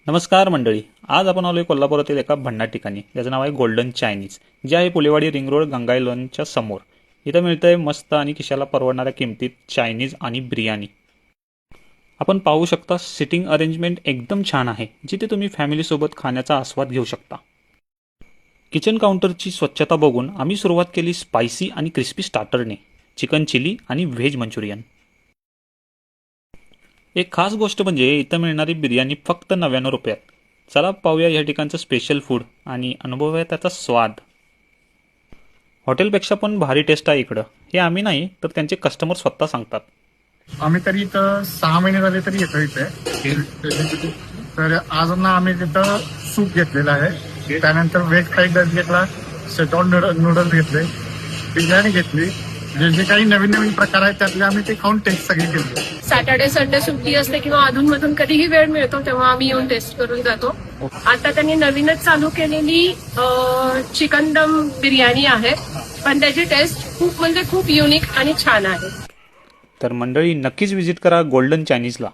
नमस्कार मंडळी. आज आपण आलोय कोल्हापुरातील एका भन्नाट ठिकाणी ज्याचं नाव आहे गोल्डन चायनीज, जे आहे पुलेवाडी रिंग रोड गंगाईलोनच्या समोर. इथं मिळतंय मस्त आणि खिशाला परवडणाऱ्या किमतीत चायनीज आणि बिर्याणी. आपण पाहू शकता सिटिंग अरेंजमेंट एकदम छान आहे, जिथे तुम्ही फॅमिलीसोबत खाण्याचा आस्वाद घेऊ शकता. किचन काउंटरची स्वच्छता बघून आम्ही सुरुवात केली स्पायसी आणि क्रिस्पी स्टार्टरने, चिकन चिली आणि व्हेज मंचुरियन. एक खास गोष्ट म्हणजे इथं मिळणारी बिर्याणी फक्त 99 रुपयात. चला पाहूया या ठिकाणचं स्पेशल फूड आणि अनुभवूया त्याचा स्वाद. हॉटेलपेक्षा पण भारी टेस्ट आहे इकडं, हे आम्ही नाही तर त्यांचे कस्टमर स्वतः सांगतात. आम्ही तरी इथं 6 महिने झाले तरी येतो इथे. तर आज ना आम्ही तिथं सूप घेतलेलं आहे, त्यानंतर व्हेज फ्राईड राईस घेतला, शेटॉन नूडल्स घेतले, बिर्याणी घेतली. जे जे काही नवीन नवीन प्रकार आहेत त्यातले आम्ही ते खाऊन टेस्ट सगळे केले. सॅटर्डे संडे सुट्टी असते किंवा अधूनमधून कधीही वेळ मिळतो तेव्हा आम्ही येऊन टेस्ट करून जातो. आता त्यांनी नवीनच चालू केलेली चिकन दम बिर्याणी आहे, पण त्याची टेस्ट खूप म्हणजे खूप युनिक आणि छान आहे. तर मंडळी नक्कीच व्हिजिट करा गोल्डन चायनीजला.